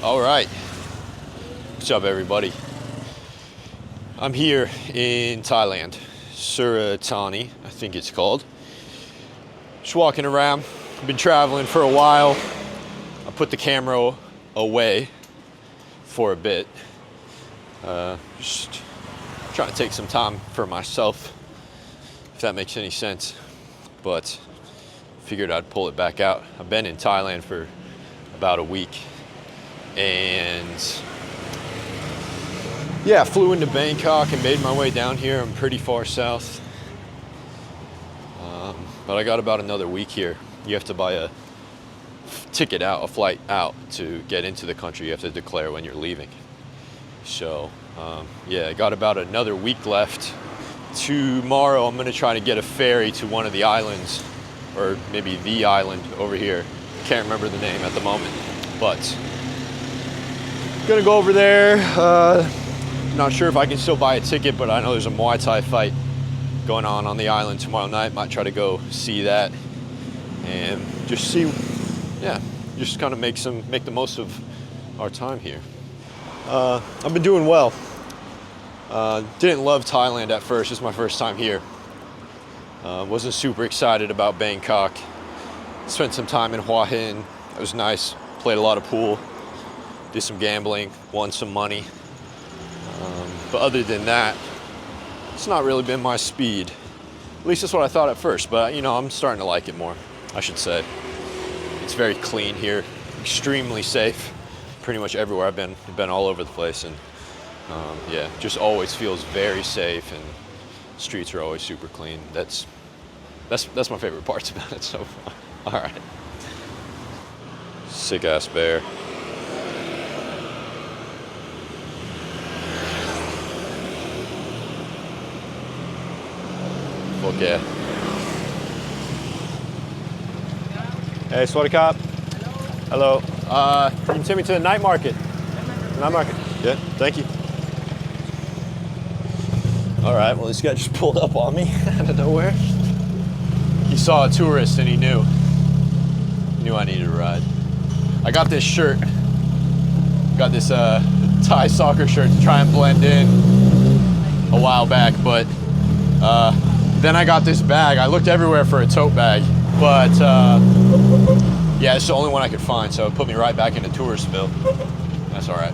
All right. What's up, everybody? I'm here in Thailand, Suratani, I think it's called. Just walking around. I've been traveling for a while. I put the camera away for a bit. Just trying to take some time for myself, if that makes any sense. But figured I'd pull it back out. I've been in Thailand for about a week. And yeah, flew into Bangkok and made my way down here. I'm pretty far south. But I got about another week here. You have to buy a ticket out, a flight out to get into the country. You have to declare when you're leaving. So yeah, I got about another week left. Tomorrow I'm gonna try to get a ferry to one of the islands, or maybe the island over here. Can't remember the name at the moment, but gonna go over there. Not sure if I can still buy a ticket, but I know there's a Muay Thai fight going on the island tomorrow night. Might try to go see that and just see, yeah, just kind of make the most of our time here. I've been doing well. Didn't love Thailand at first. It's my first time here. Wasn't super excited about Bangkok. Spent some time in Hua Hin. It was nice. Played a lot of pool. Did some gambling. Won some money. But other than that, it's not really been my speed. At least that's what I thought at first. But you know, I'm starting to like it more, I should say. It's very clean here. Extremely safe. Pretty much everywhere I've been all over the place, and yeah, just always feels very safe, and streets are always super clean. That's my favorite parts about it so far. All right. Sick ass bear. Fuck yeah. Hey, Swaddy Cop. Hello. You can take me to the night market. Night market. Yeah, thank you. All right, well, this guy just pulled up on me out of nowhere. He saw a tourist and he knew I needed a ride. I got this shirt. Got this Thai soccer shirt to try and blend in a while back, but then I got this bag. I looked everywhere for a tote bag, but yeah, it's the only one I could find, so it put me right back into Touristville. That's all right.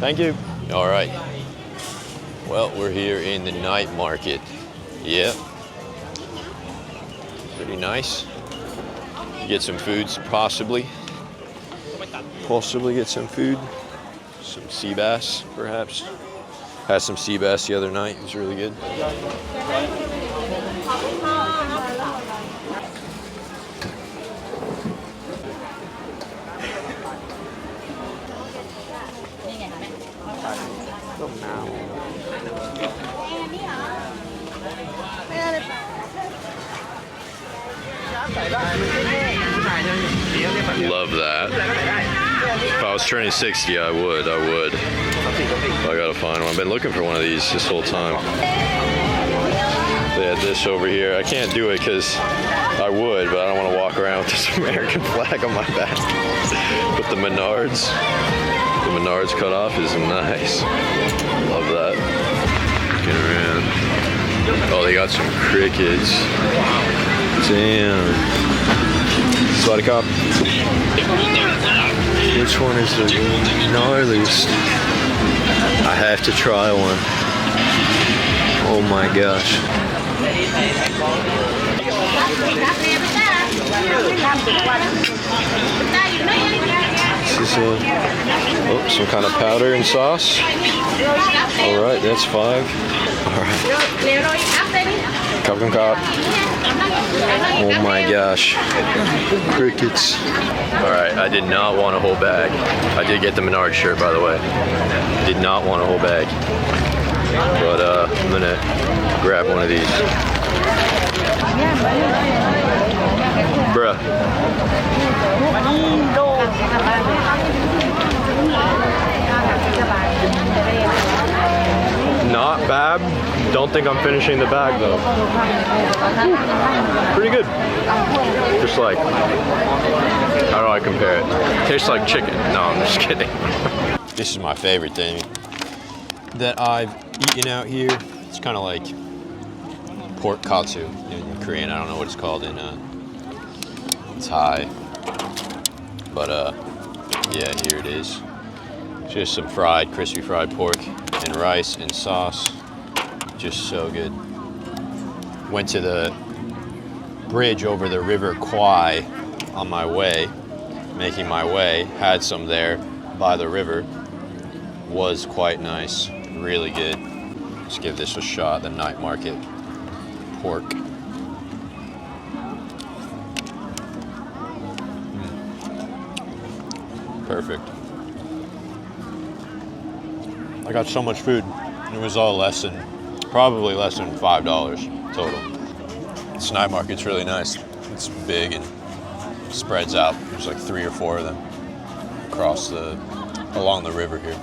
Thank you. All right. Well, we're here in the night market. Yeah. Pretty nice. Get some foods, possibly. Possibly get some food. Some sea bass, perhaps. Had some sea bass the other night. It was really good. Love that. If I was turning 60, I would. I gotta find one. I've been looking for one of these this whole time. They had this over here. I can't do it because I would, but I don't want to walk around with this American flag on my back. But the Menards cut off is nice. Love that. Looking around. Oh, they got some crickets. Damn. Swaddy Cop. Which one is the gnarliest? I have to try one. Oh my gosh. This is some kind of powder and sauce. All right, that's 5. All right. Oh my gosh. Crickets. Alright, I did not want a whole bag. I did get the Menard shirt, by the way. Did not want a whole bag. But I'm gonna grab one of these. Bruh. Not bad. Don't think I'm finishing the bag though. Pretty good. Just like, how do I compare it? Tastes like chicken. No, I'm just kidding. This is my favorite thing that I've eaten out here. It's kind of like pork katsu in Korean. I don't know what it's called in Thai. But yeah, here it is. Just some fried, crispy fried pork and rice and sauce. Just so good. Went to the bridge over the river Kwai on my way, making my way. Had some there by the river. Was quite nice. Really good. Let's give this a shot. The night market pork. Perfect. I got so much food. It was all probably less than $5 total. This night market's really nice. It's big and spreads out. There's like 3 or 4 of them along the river here.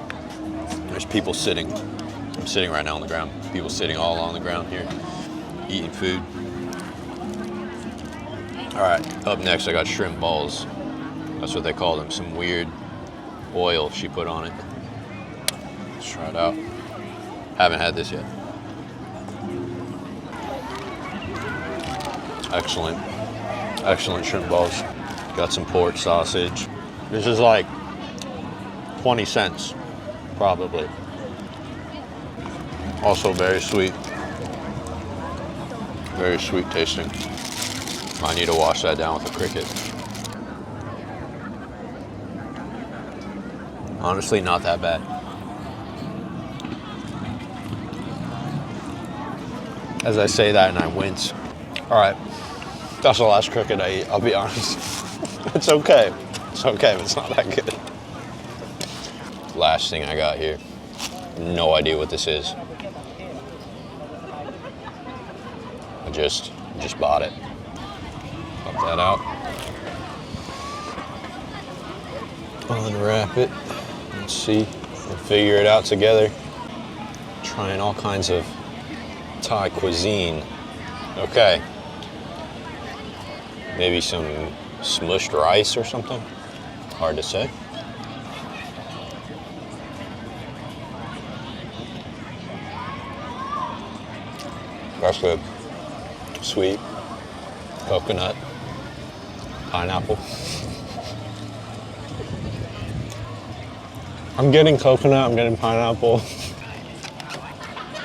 There's people sitting. I'm sitting right now on the ground. People sitting all along the ground here, eating food. All right, up next I got shrimp balls. That's what they call them. Some weird oil she put on it. Let's try it out. Haven't had this yet. Excellent. Excellent shrimp balls. Got some pork sausage. This is like 20 cents, probably. Also very sweet. Very sweet tasting. I need to wash that down with a cricket. Honestly, not that bad. As I say that and I wince. All right, that's the last cricket I eat, I'll be honest. It's okay. It's okay, but it's not that good. Last thing I got here. No idea what this is. I just bought it. Pop that out. Unwrap it. Let's see. We'll figure it out together. Trying all kinds of Thai cuisine. Okay. Maybe some smushed rice or something. Hard to say. That's good. Sweet. Coconut. Pineapple. I'm getting coconut, I'm getting pineapple.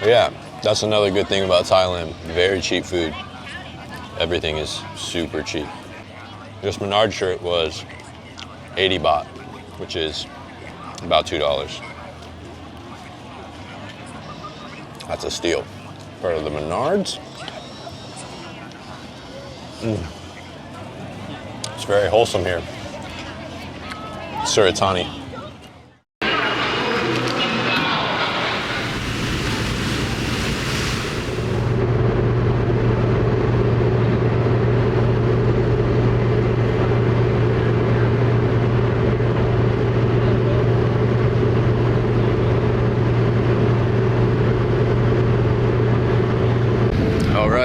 Yeah, that's another good thing about Thailand. Very cheap food. Everything is super cheap. This Menard shirt was 80 baht, which is about $2. That's a steal. For the Menards. It's very wholesome here. Suratani.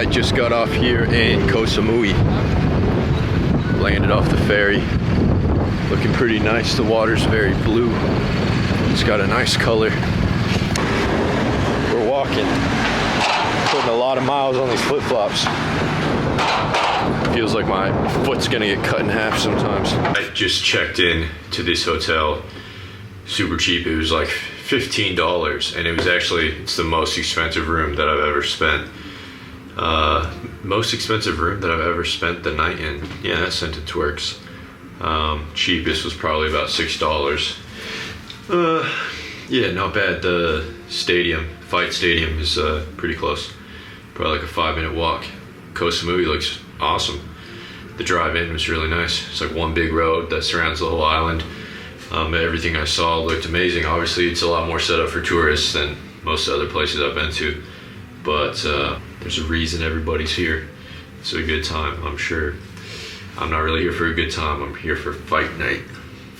Just got off here in Koh Samui. Landed off the ferry. Looking pretty nice. The water's very blue. It's got a nice color. We're walking. Putting a lot of miles on these flip-flops. Feels like my foot's gonna get cut in half sometimes. I just checked in to this hotel. Super cheap. It was like $15, and it's the most expensive room that I've ever spent. Most expensive room that I've ever spent the night in. Yeah, that sentence works. Cheapest was probably about $6. Yeah, not bad. The fight stadium is pretty close. probably like a 5-minute walk. Koh Samui looks awesome. The drive in was really nice. It's like one big road that surrounds the whole island. Everything I saw looked amazing. Obviously, it's a lot more set up for tourists than most other places I've been to, but there's a reason everybody's here. It's a good time, I'm sure. I'm not really here for a good time. I'm here for fight night.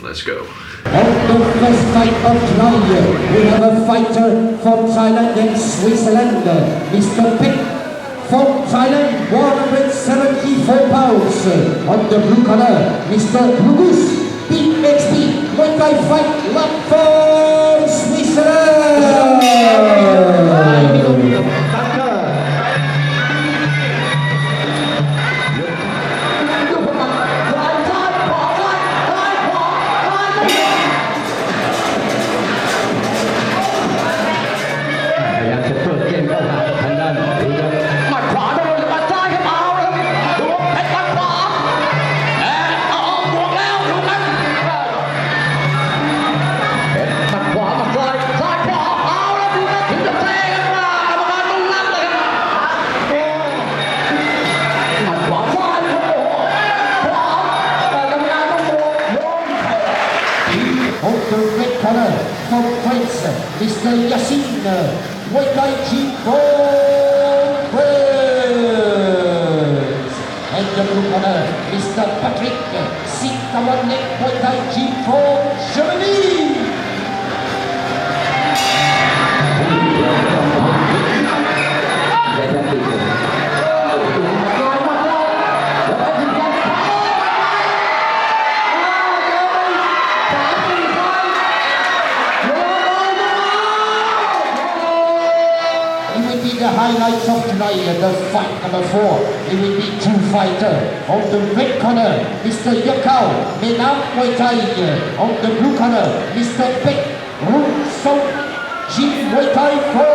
Let's go. On the first fight of tonight, we have a fighter from Thailand and Switzerland, Mr. Pick. From Thailand, 174 pounds. On the blue corner, Mr. Lugus, PXP, Muay Thai fight, love for Switzerland. From France, Mr. Yassine, Muay Thai and the blue corner, Mr. Patrick, Sitawanek, Muay Thai from Germany. The highlights of tonight, the fight number 4, it will be 2 fighters. On the red corner, Mr. Yakao, Menam Muay Thai. On the blue corner, Mr. Pek Rung Song Jin Muay Thai from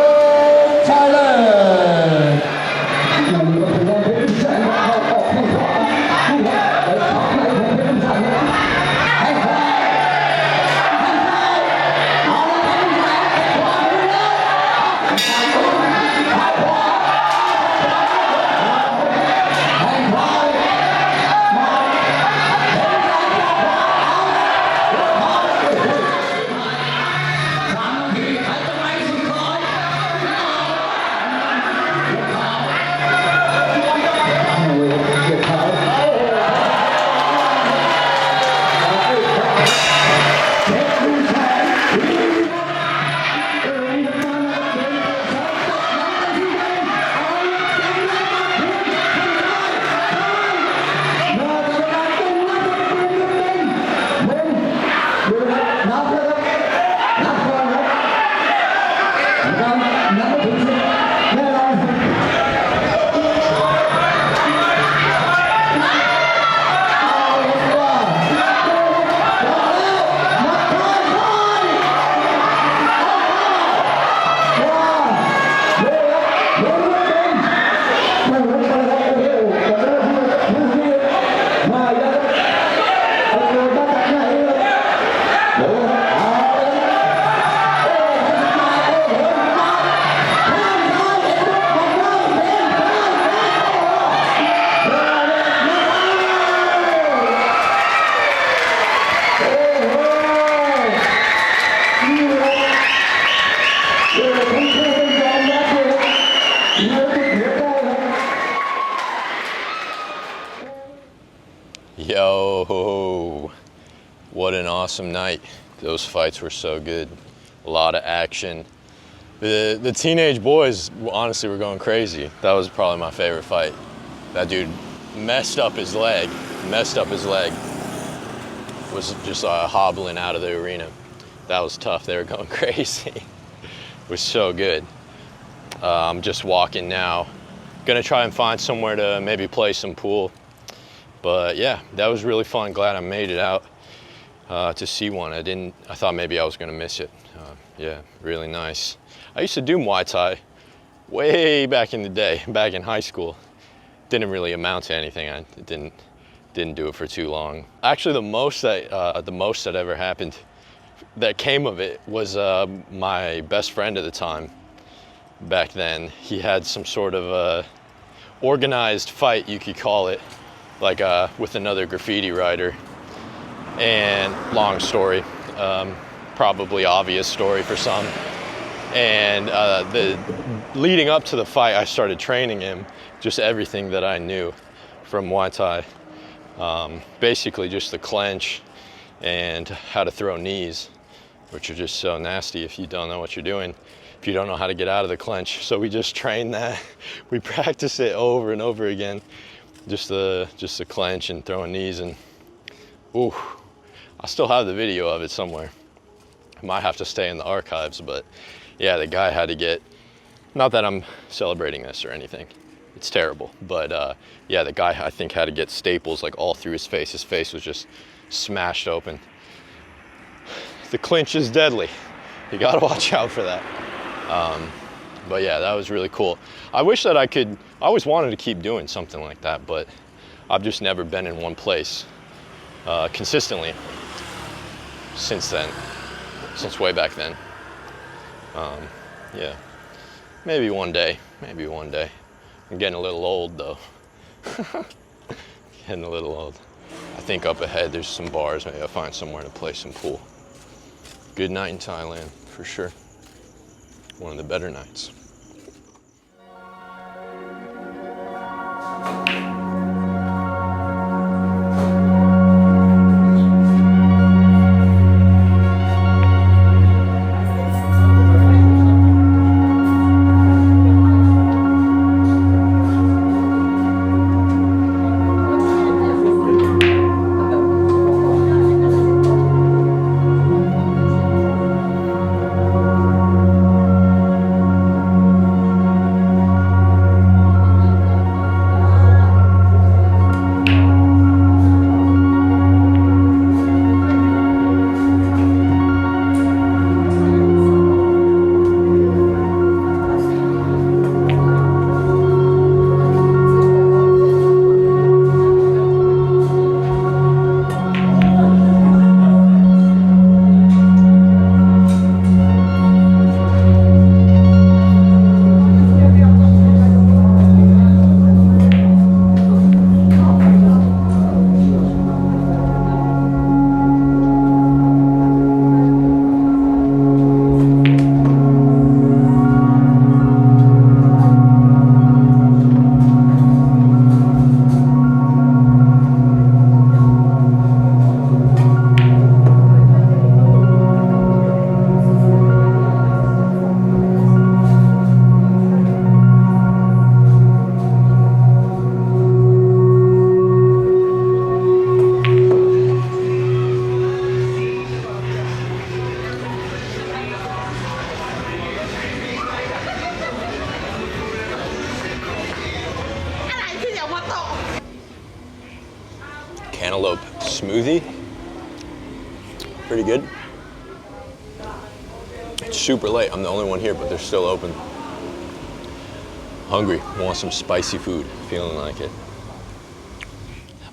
Thailand. Yo, what an awesome night. Those fights were so good. A lot of action. The teenage boys honestly were going crazy. That was probably my favorite fight. That dude messed up his leg. Was just hobbling out of the arena. That was tough. They were going crazy. It was so good. I'm just walking now. Gonna try and find somewhere to maybe play some pool. But yeah, that was really fun. Glad I made it out to see one. I thought maybe I was gonna miss it. Yeah, really nice. I used to do Muay Thai way back in the day, back in high school. Didn't really amount to anything. I didn't do it for too long. Actually, the most that ever happened that came of it was my best friend at the time. back then. He had some sort of organized fight, you could call it, like with another graffiti writer. And long story, probably obvious story for some. And the leading up to the fight, I started training him just everything that I knew from Muay Thai. Basically just the clench and how to throw knees, which are just so nasty if you don't know what you're doing, if you don't know how to get out of the clench. So we just train that. We practice it over and over again. Just the clench and throwing knees, and ooh, I still have the video of it somewhere. I might have to stay in the archives, but yeah, the guy had to get, not that I'm celebrating this or anything, it's terrible, but yeah, the guy I think had to get staples like all through his face. His face was just smashed open. The clinch is deadly. You gotta watch out for that. But yeah, that was really cool. I wish that I always wanted to keep doing something like that, but I've just never been in one place consistently since then, since way back then. Yeah, maybe one day. I'm getting a little old though. Getting a little old. I think up ahead there's some bars. Maybe I'll find somewhere to play some pool. Good night in Thailand, for sure. One of the better nights. Cantaloupe smoothie, pretty good. It's super late, I'm the only one here, but they're still open. Hungry, want some spicy food, feeling like it.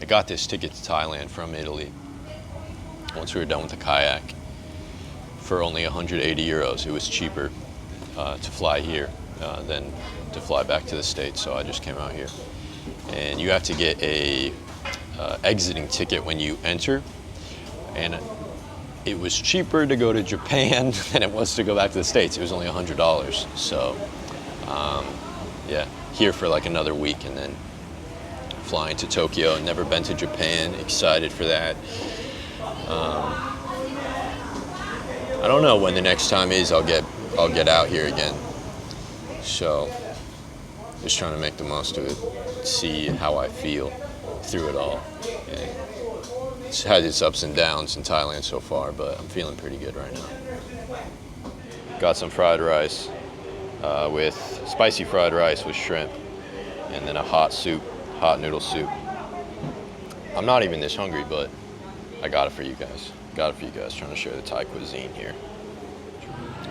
I got this ticket to Thailand from Italy once we were done with the kayak for only 180 euros. It was cheaper to fly here than to fly back to the States, so I just came out here. And you have to get a exiting ticket when you enter, and it was cheaper to go to Japan than it was to go back to the States. It was only $100. So yeah, here for like another week and then flying to Tokyo. Never been to Japan, excited for that. I don't know when the next time is I'll get out here again. So just trying to make the most of it, see how I feel through it all. And it's had its ups and downs in Thailand so far, but I'm feeling pretty good right now. Got some fried rice with spicy fried rice with shrimp, and then a hot noodle soup. I'm not even this hungry, but I got it for you guys. Trying to share the Thai cuisine here.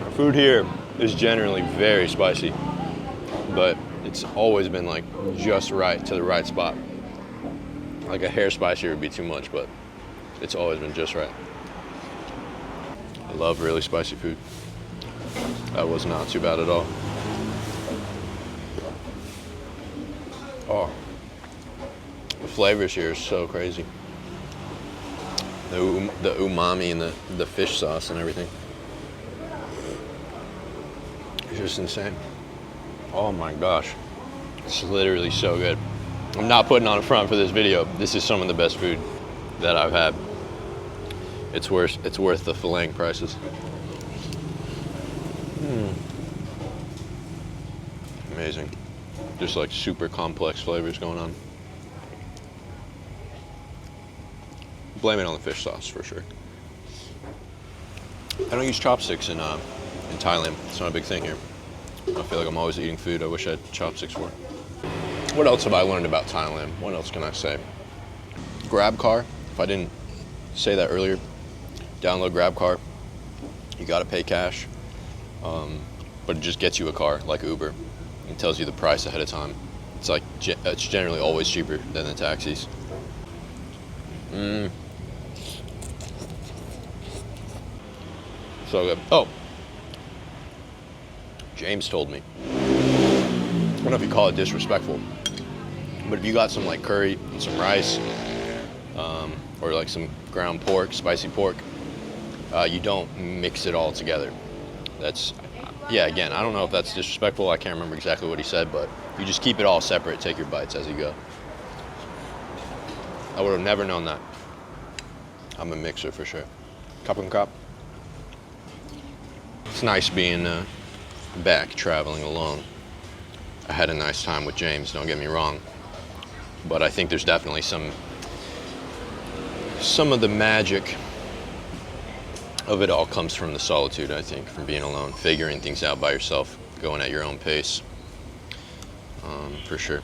Our food here is generally very spicy, but it's always been like just right, to the right spot. Like a hair spicier would be too much, but it's always been just right. I love really spicy food. That was not too bad at all. Oh, the flavors here are so crazy. The umami and the fish sauce and everything. It's just insane. Oh my gosh. It's literally so good. I'm not putting on a front for this video. This is some of the best food that I've had. It's worth the filleting prices. Amazing. Just like super complex flavors going on. Blame it on the fish sauce for sure. I don't use chopsticks in Thailand. It's not a big thing here. I feel like I'm always eating food I wish I had chopsticks for. What else have I learned about Thailand? What else can I say? Grab car. If I didn't say that earlier, download Grab car. You gotta pay cash, but it just gets you a car like Uber. It tells you the price ahead of time. It's generally always cheaper than the taxis. So good. Oh, James told me. I don't know if you call it disrespectful, but if you got some like curry and some rice, or like some ground pork, spicy pork, you don't mix it all together. Yeah, again, I don't know if that's disrespectful. I can't remember exactly what he said, but you just keep it all separate, take your bites as you go. I would have never known that. I'm a mixer for sure. Cup and cup. It's nice being back traveling alone. I had a nice time with James, don't get me wrong, but I think there's definitely some of the magic of it all comes from the solitude, I think, from being alone, figuring things out by yourself, going at your own pace, for sure.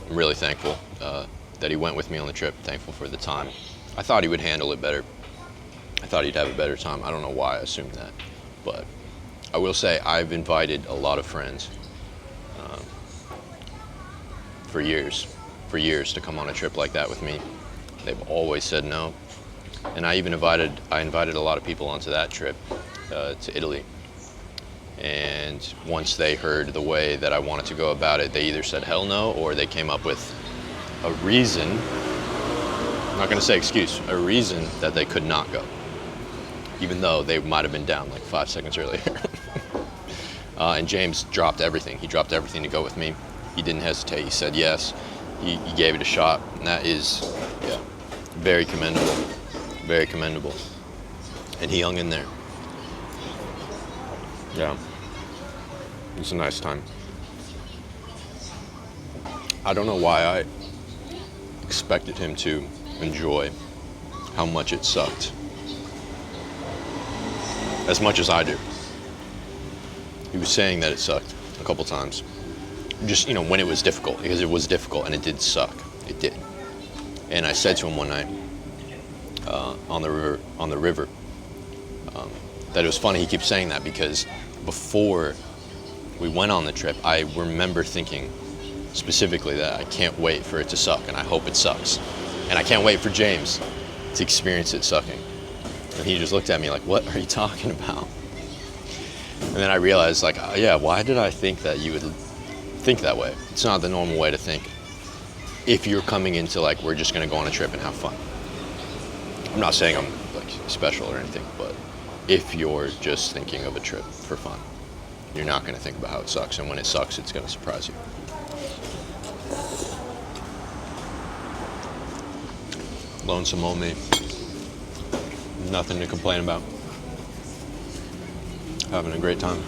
I'm really thankful that he went with me on the trip, thankful for the time. I thought he would handle it better. I thought he'd have a better time. I don't know why I assumed that, but I will say I've invited a lot of friends for years to come on a trip like that with me. They've always said no. And I invited a lot of people onto that trip to Italy. And once they heard the way that I wanted to go about it, they either said hell no, or they came up with a reason, I'm not gonna say excuse, a reason that they could not go, even though they might have been down like 5 seconds earlier. And James dropped everything. He dropped everything to go with me. He didn't hesitate, he said yes. He gave it a shot, and that is, yeah, very commendable. Very commendable. And he hung in there. Yeah. It was a nice time. I don't know why I expected him to enjoy how much it sucked as much as I do. He was saying that it sucked a couple times. Just, when it was difficult, because it was difficult and it did suck. It did. And I said to him one night, on the river, that it was funny he keeps saying that, because before we went on the trip, I remember thinking specifically that I can't wait for it to suck, and I hope it sucks. And I can't wait for James to experience it sucking. And he just looked at me like, what are you talking about? And then I realized, like, yeah, why did I think that you would think that way? It's not the normal way to think if you're coming into, like, we're just gonna go on a trip and have fun. I'm not saying I'm like special or anything, but if you're just thinking of a trip for fun, you're not going to think about how it sucks, and when it sucks, it's going to surprise you. Lonesome old me. Nothing to complain about. Having a great time.